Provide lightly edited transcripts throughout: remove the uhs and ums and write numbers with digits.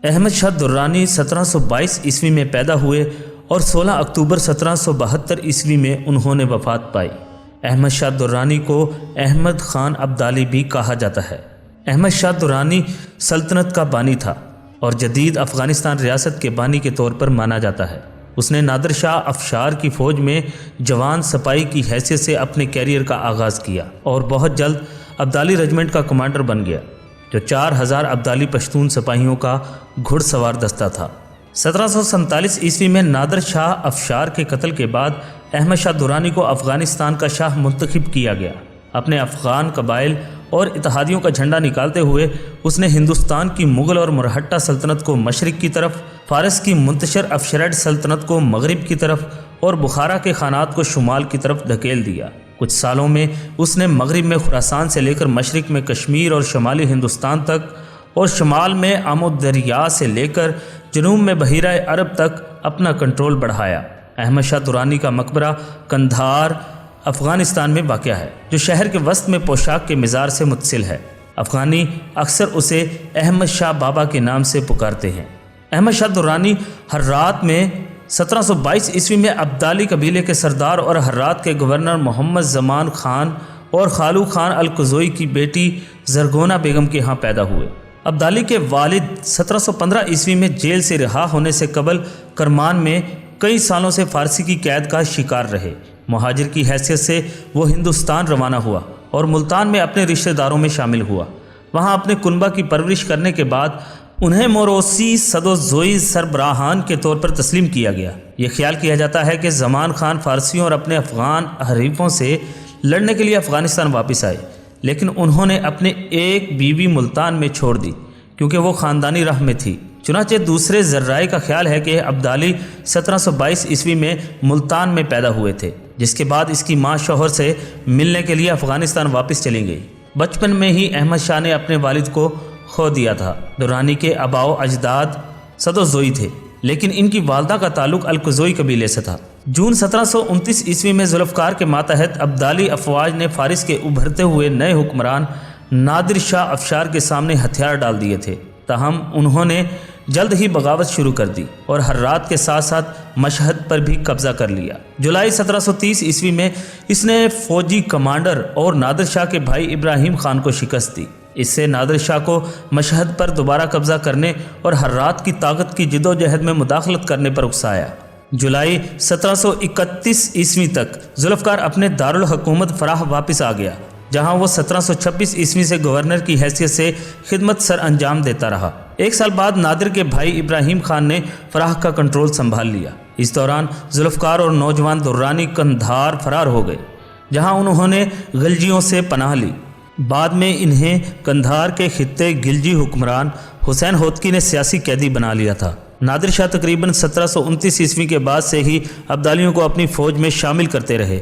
احمد شاہ درانی 1722 عیسوی میں پیدا ہوئے اور 16 اکتوبر 1772 عیسوی میں انہوں نے وفات پائی۔ احمد شاہ درانی کو احمد خان ابدالی بھی کہا جاتا ہے۔ احمد شاہ درانی سلطنت کا بانی تھا اور جدید افغانستان ریاست کے بانی کے طور پر مانا جاتا ہے۔ اس نے نادر شاہ افشار کی فوج میں جوان سپاہی کی حیثیت سے اپنے کیریئر کا آغاز کیا اور بہت جلد ابدالی رجمنٹ کا کمانڈر بن گیا، جو 4000 ابدالی پشتون سپاہیوں کا گھڑ سوار دستہ تھا۔ 1747 عیسوی میں نادر شاہ افشار کے قتل کے بعد احمد شاہ درانی کو افغانستان کا شاہ منتخب کیا گیا۔ اپنے افغان قبائل اور اتحادیوں کا جھنڈا نکالتے ہوئے اس نے ہندوستان کی مغل اور مرہٹہ سلطنت کو مشرق کی طرف، فارس کی منتشر افشریڈ سلطنت کو مغرب کی طرف اور بخارا کے خانات کو شمال کی طرف دھکیل دیا۔ کچھ سالوں میں اس نے مغرب میں خراسان سے لے کر مشرق میں کشمیر اور شمالی ہندوستان تک اور شمال میں آمو دریا سے لے کر جنوب میں بحیرہ عرب تک اپنا کنٹرول بڑھایا۔ احمد شاہ درانی کا مقبرہ قندھار افغانستان میں واقع ہے، جو شہر کے وسط میں پوشاک کے مزار سے متصل ہے۔ افغانی اکثر اسے احمد شاہ بابا کے نام سے پکارتے ہیں۔ احمد شاہ درانی ہرات میں 1722 عیسوی میں ابدالی قبیلے کے سردار اور ہرات کے گورنر محمد زمان خان اور خالو خان القزوئی کی بیٹی زرگونہ بیگم کے ہاں پیدا ہوئے۔ ابدالی کے والد 1715 عیسوی میں جیل سے رہا ہونے سے قبل کرمان میں کئی سالوں سے فارسی کی قید کا شکار رہے۔ مہاجر کی حیثیت سے وہ ہندوستان روانہ ہوا اور ملتان میں اپنے رشتہ داروں میں شامل ہوا۔ وہاں اپنے کنبہ کی پرورش کرنے کے بعد انہیں موروثی سدوزوئی سربراہان کے طور پر تسلیم کیا گیا۔ یہ خیال کیا جاتا ہے کہ زمان خان فارسیوں اور اپنے افغان حریفوں سے لڑنے کے لیے افغانستان واپس آئے، لیکن انہوں نے اپنے ایک بیوی ملتان میں چھوڑ دی کیونکہ وہ خاندانی راہ میں تھی۔ چنانچہ دوسرے ذرائع کا خیال ہے کہ ابدالی 1722 عیسوی میں ملتان میں پیدا ہوئے تھے، جس کے بعد اس کی ماں شوہر سے ملنے کے لیے افغانستان واپس چلی گئی۔ بچپن میں ہی احمد شاہ نے اپنے والد کو کھو دیا تھا۔ درانی کے آباء و اجداد سدوزوئی تھے، لیکن ان کی والدہ کا تعلق القزوئی قبیلے سے تھا۔ جون 1729 عیسوی میں ذوالفقار کے ماتحت ابدالی افواج نے فارس کے ابھرتے ہوئے نئے حکمران نادر شاہ افشار کے سامنے ہتھیار ڈال دیے تھے، تاہم انہوں نے جلد ہی بغاوت شروع کر دی اور ہرات کے ساتھ ساتھ مشہد پر بھی قبضہ کر لیا۔ جولائی 1730 عیسوی میں اس نے فوجی کمانڈر اور نادر شاہ کے بھائی ابراہیم خان کو شکست دی۔ اس سے نادر شاہ کو مشہد پر دوبارہ قبضہ کرنے اور ہرات کی طاقت کی جدوجہد میں مداخلت کرنے پر اکسایا۔ جولائی 1731 عیسوی تک ذوالفقار اپنے دارالحکومت فراہ واپس آ گیا، جہاں وہ 1726 عیسوی سے گورنر کی حیثیت سے خدمت سر انجام دیتا رہا۔ ایک سال بعد نادر کے بھائی ابراہیم خان نے فراہ کا کنٹرول سنبھال لیا۔ اس دوران ذوالفقار اور نوجوان درانی قندھار فرار ہو گئے، جہاں انہوں نے غلجیوں سے پناہ لی۔ بعد میں انہیں قندھار کے خطے گلجی حکمران حسین ہوتکی نے سیاسی قیدی بنا لیا تھا۔ نادر شاہ تقریباً 1729 عیسوی کے بعد سے ہی ابدالیوں کو اپنی فوج میں شامل کرتے رہے۔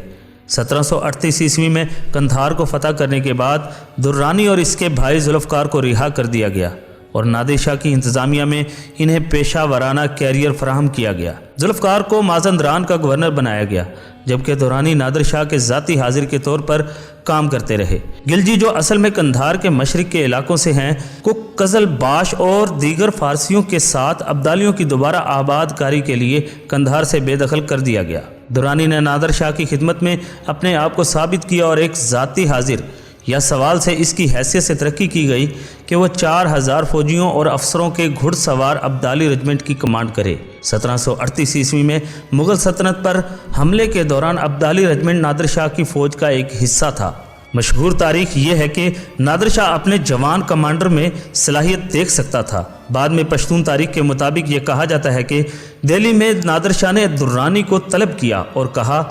1738 عیسوی میں قندھار کو فتح کرنے کے بعد درانی اور اس کے بھائی ذوالفقار کو رہا کر دیا گیا اور نادر شاہ کی انتظامیہ میں انہیں پیشہ ورانہ کیریئر فراہم کیا گیا۔ ذوالفقار کو مازندران کا گورنر بنایا گیا، جبکہ درانی نادر شاہ کے ذاتی حاضر کے طور پر کام کرتے رہے۔ گلجی، جو اصل میں قندھار کے مشرق کے علاقوں سے ہیں، کو قزل باش اور دیگر فارسیوں کے ساتھ ابدالیوں کی دوبارہ آباد کاری کے لیے قندھار سے بے دخل کر دیا گیا۔ درانی نے نادر شاہ کی خدمت میں اپنے آپ کو ثابت کیا اور ایک ذاتی حاضر یا سوال سے اس کی حیثیت سے ترقی کی گئی کہ وہ 4000 فوجیوں اور افسروں کے گھڑ سوار ابدالی رجمنٹ کی کمانڈ کرے۔ 1738 عیسوی میں مغل سلطنت پر حملے کے دوران ابدالی رجمنٹ نادر شاہ کی فوج کا ایک حصہ تھا۔ مشہور تاریخ یہ ہے کہ نادر شاہ اپنے جوان کمانڈر میں صلاحیت دیکھ سکتا تھا۔ بعد میں پشتون تاریخ کے مطابق یہ کہا جاتا ہے کہ دہلی میں نادر شاہ نے درانی کو طلب کیا اور کہا،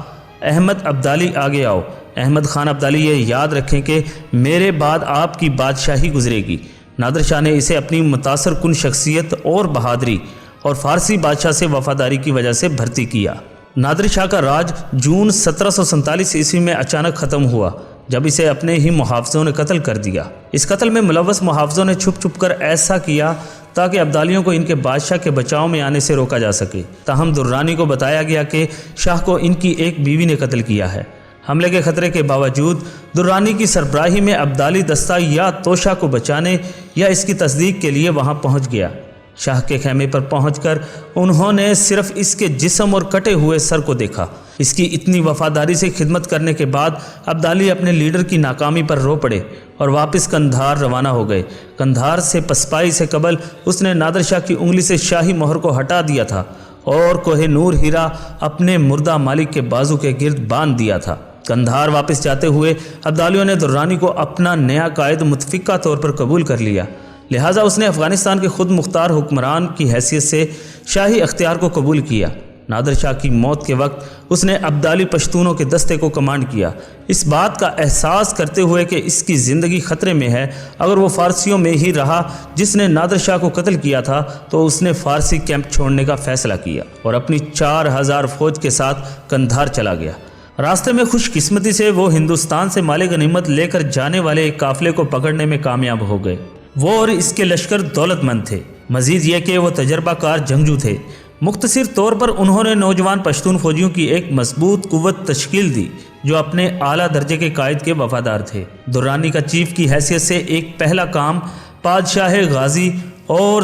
احمد ابدالی آگے آؤ۔ احمد خان ابدالی یہ یاد رکھیں کہ میرے بعد آپ کی بادشاہی گزرے گی۔ نادر شاہ نے اسے اپنی متاثر کن شخصیت اور بہادری اور فارسی بادشاہ سے وفاداری کی وجہ سے بھرتی کیا۔ نادر شاہ کا راج جون 1747 عیسوی میں اچانک ختم ہوا، جب اسے اپنے ہی محافظوں نے قتل کر دیا۔ اس قتل میں ملوث محافظوں نے چھپ چھپ کر ایسا کیا تاکہ ابدالیوں کو ان کے بادشاہ کے بچاؤ میں آنے سے روکا جا سکے۔ تاہم درانی کو بتایا گیا کہ شاہ کو ان کی ایک بیوی نے قتل کیا ہے۔ حملے کے خطرے کے باوجود درانی کی سربراہی میں ابدالی دستہ یا توشہ کو بچانے یا اس کی تصدیق کے لیے وہاں پہنچ گیا۔ شاہ کے خیمے پر پہنچ کر انہوں نے صرف اس کے جسم اور کٹے ہوئے سر کو دیکھا۔ اس کی اتنی وفاداری سے خدمت کرنے کے بعد ابدالی اپنے لیڈر کی ناکامی پر رو پڑے اور واپس قندھار روانہ ہو گئے۔ قندھار سے پسپائی سے قبل اس نے نادر شاہ کی انگلی سے شاہی مہر کو ہٹا دیا تھا اور کوہ نور ہیرا اپنے مردہ مالک کے بازو کے گرد باندھ دیا تھا۔ قندھار واپس جاتے ہوئے ابدالیوں نے درانی کو اپنا نیا قائد متفقہ طور پر قبول کر لیا، لہٰذا اس نے افغانستان کے خود مختار حکمران کی حیثیت سے شاہی اختیار کو قبول کیا۔ نادر شاہ کی موت کے وقت اس نے ابدالی پشتونوں کے دستے کو کمانڈ کیا، اس بات کا احساس کرتے ہوئے کہ اس کی زندگی خطرے میں ہے۔ اگر وہ فارسیوں میں ہی رہا جس نے نادر شاہ کو قتل کیا تھا تو اس نے فارسی کیمپ چھوڑنے کا فیصلہ کیا اور اپنی 4000 فوج کے ساتھ قندھار چلا گیا۔ راستے میں خوش قسمتی سے وہ ہندوستان سے مال غنیمت لے کر جانے والے ایک قافلے کو پکڑنے میں کامیاب ہو گئے۔ وہ اور اس کے لشکر دولت مند تھے، مزید یہ کہ وہ تجربہ کار جنگجو تھے۔ مختصر طور پر انہوں نے نوجوان پشتون فوجیوں کی ایک مضبوط قوت تشکیل دی جو اپنے اعلیٰ درجے کے قائد کے وفادار تھے۔ درانی کا چیف کی حیثیت سے ایک پہلا کام بادشاہ غازی اور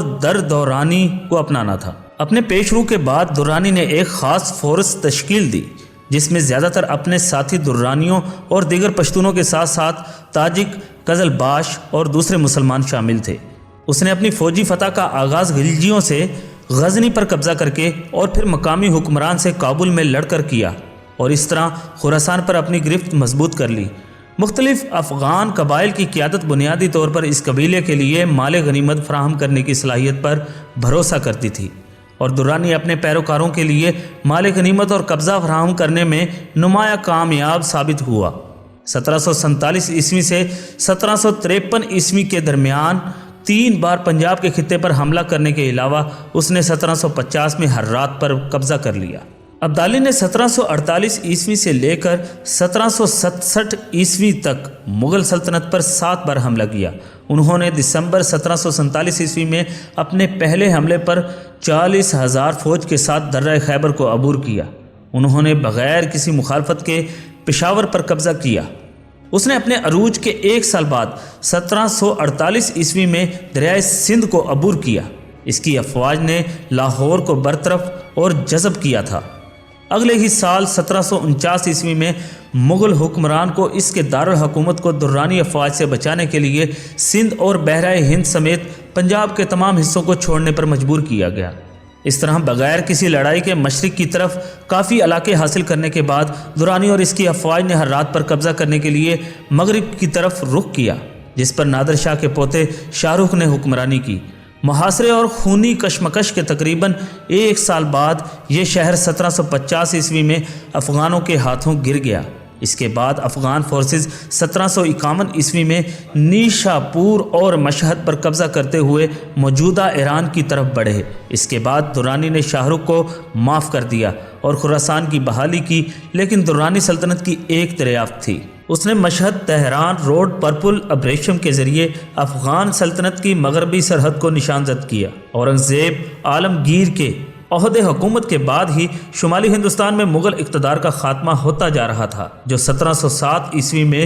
دورانی کو اپنانا تھا۔ اپنے پیش رو کے بعد درانی نے ایک خاص فورس تشکیل دی جس میں زیادہ تر اپنے ساتھی درانیوں اور دیگر پشتونوں کے ساتھ ساتھ تاجک، قزل باش اور دوسرے مسلمان شامل تھے۔ اس نے اپنی فوجی فتح کا آغاز غلجیوں سے غزنی پر قبضہ کر کے اور پھر مقامی حکمران سے کابل میں لڑ کر کیا اور اس طرح خراسان پر اپنی گرفت مضبوط کر لی۔ مختلف افغان قبائل کی قیادت بنیادی طور پر اس قبیلے کے لیے مال غنیمت فراہم کرنے کی صلاحیت پر بھروسہ کرتی تھی اور درانی اپنے پیروکاروں کے لیے مال غنیمت اور قبضہ فراہم کرنے میں نمایاں کامیاب ثابت ہوا۔ 1747 عیسوی سے 1753 عیسوی کے درمیان 3 بار پنجاب کے خطے پر حملہ کرنے کے علاوہ اس نے 1750 میں ہرات پر قبضہ کر لیا۔ ابدالی نے 1748 عیسوی سے لے کر 1767 عیسوی تک مغل سلطنت پر 7 بار حملہ کیا۔ انہوں نے دسمبر 1747 عیسوی میں اپنے پہلے حملے پر 40,000 فوج کے ساتھ درہ خیبر کو عبور کیا۔ انہوں نے بغیر کسی مخالفت کے پشاور پر قبضہ کیا۔ اس نے اپنے عروج کے 1 سال بعد 1748 عیسوی میں دریائے سندھ کو عبور کیا۔ اس کی افواج نے لاہور کو برطرف اور جذب کیا تھا۔ اگلے ہی سال 1749 عیسوی میں مغل حکمران کو اس کے دارالحکومت کو درانی افواج سے بچانے کے لیے سندھ اور بحرۂ ہند سمیت پنجاب کے تمام حصوں کو چھوڑنے پر مجبور کیا گیا۔ اس طرح بغیر کسی لڑائی کے مشرق کی طرف کافی علاقے حاصل کرنے کے بعد درانی اور اس کی افواج نے ہرات پر قبضہ کرنے کے لیے مغرب کی طرف رخ کیا، جس پر نادر شاہ کے پوتے شاہ رخ نے حکمرانی کی۔ محاصرے اور خونی کشمکش کے تقریباً 1 سال بعد یہ شہر 1750 عیسوی میں افغانوں کے ہاتھوں گر گیا۔ اس کے بعد افغان فورسز 1751 عیسوی میں نیشا پور اور مشہد پر قبضہ کرتے ہوئے موجودہ ایران کی طرف بڑھے۔ اس کے بعد درانی نے شاہ رخ کو معاف کر دیا اور خراسان کی بحالی کی، لیکن درانی سلطنت کی ایک دریافت تھی۔ اس نے مشہد تہران روڈ پرپل ابریشم کے ذریعے افغان سلطنت کی مغربی سرحد کو نشاندہی کیا۔ اورنگزیب عالمگیر کے عہد حکومت کے بعد ہی شمالی ہندوستان میں مغل اقتدار کا خاتمہ ہوتا جا رہا تھا، جو 1707 عیسوی میں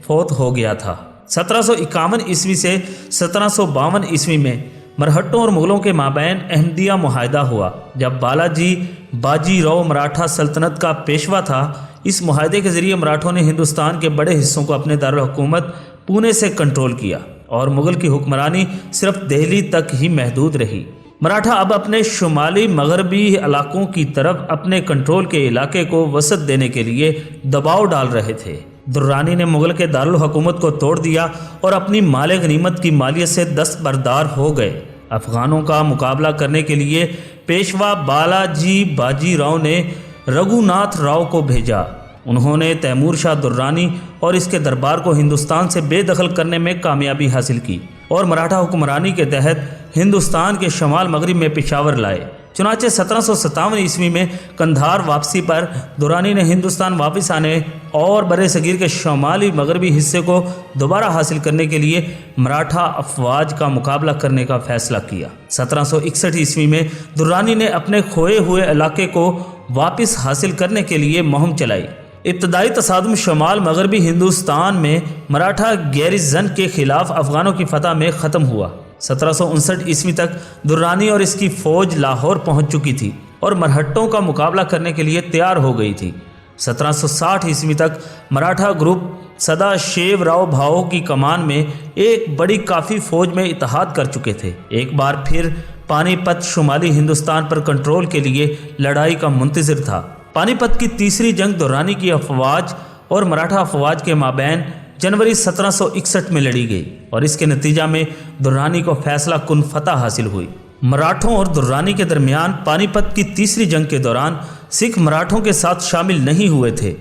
فوت ہو گیا تھا۔ 1751 عیسوی سے 1752 عیسوی میں مرہٹوں اور مغلوں کے مابین احمدیہ معاہدہ ہوا۔ جب بالاجی باجی راؤ مراٹھا سلطنت کا پیشوا تھا، اس معاہدے کے ذریعے مراٹھوں نے ہندوستان کے بڑے حصوں کو اپنے دارالحکومت پونے سے کنٹرول کیا اور مغل کی حکمرانی صرف دہلی تک ہی محدود رہی۔ مراٹھا اب اپنے شمالی مغربی علاقوں کی طرف اپنے کنٹرول کے علاقے کو وسعت دینے کے لیے دباؤ ڈال رہے تھے۔ درانی نے مغل کے دارالحکومت کو توڑ دیا اور اپنی مال غنیمت کی مالیت سے دستبردار ہو گئے۔ افغانوں کا مقابلہ کرنے کے لیے پیشوا بالاجی باجی راؤ نے رگھوناتھ راؤ کو بھیجا۔ انہوں نے تیمور شاہ درانی اور اس کے دربار کو ہندوستان سے بے دخل کرنے میں کامیابی حاصل کی اور مراٹھا حکمرانی کے تحت ہندوستان کے شمال مغرب میں پشاور لائے۔ چنانچہ 1757 عیسوی میں قندھار واپسی پر درانی نے ہندوستان واپس آنے اور برِ صغیر کے شمالی مغربی حصے کو دوبارہ حاصل کرنے کے لیے مراٹھا افواج کا مقابلہ کرنے کا فیصلہ کیا۔ 1761 عیسوی میں درانی نے اپنے کھوئے ہوئے علاقے کو واپس حاصل کرنے کے لیے مہم چلائی۔ ابتدائی تصادم شمال مغربی ہندوستان میں مراٹھا گیریزن کے خلاف افغانوں کی فتح میں ختم ہوا۔ 1759 عیسوی تک درانی اور اس کی فوج لاہور پہنچ چکی تھی اور مرہٹوں کا مقابلہ کرنے کے لیے تیار ہو گئی تھی۔ 1760 عیسوی تک مراٹھا گروپ سدا شیو راؤ بھاؤ کی کمان میں ایک بڑی کافی فوج میں اتحاد کر چکے تھے۔ ایک بار پھر پانی پت شمالی ہندوستان پر کنٹرول کے لیے لڑائی کا منتظر تھا۔ پانی پت کی تیسری جنگ درانی کی افواج اور مراٹھا افواج کے مابین جنوری 1761 میں لڑی گئی اور اس کے نتیجہ میں درانی کو فیصلہ کن فتح حاصل ہوئی۔ مراٹھوں اور درانی کے درمیان پانی پت کی تیسری جنگ کے دوران سکھ مراٹھوں کے ساتھ شامل نہیں ہوئے تھے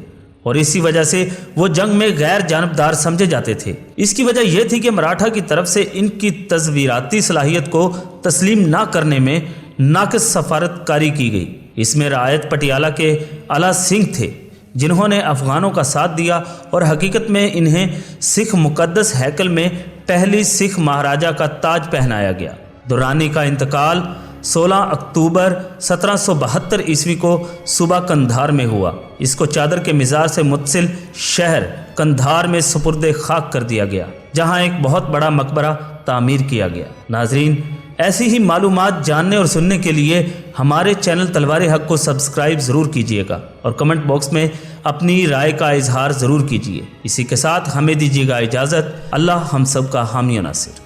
اور اسی وجہ سے وہ جنگ میں غیر جانبدار سمجھے جاتے تھے۔ اس کی وجہ یہ تھی کہ مراٹھا کی طرف سے ان کی تصویراتی صلاحیت کو تسلیم نہ کرنے میں ناقص سفارت کاری کی گئی۔ اس میں رعایت پٹیالہ کے اعلیٰ سنگھ تھے جنہوں نے افغانوں کا ساتھ دیا اور حقیقت میں انہیں سکھ مقدس ہیکل میں پہلی سکھ مہاراجا کا تاج پہنایا گیا۔ درانی کا انتقال 16 اکتوبر 1772 عیسوی کو صوبہ قندھار میں ہوا۔ اس کو چادر کے مزار سے متصل شہر قندھار میں سپرد خاک کر دیا گیا، جہاں ایک بہت بڑا مقبرہ تعمیر کیا گیا۔ ناظرین، ایسی ہی معلومات جاننے اور سننے کے لیے ہمارے چینل تلوار حق کو سبسکرائب ضرور کیجیے گا اور کمنٹ باکس میں اپنی رائے کا اظہار ضرور کیجیے۔ اسی کے ساتھ ہمیں دیجیے گا اجازت۔ اللہ ہم سب کا حامی و ناصر۔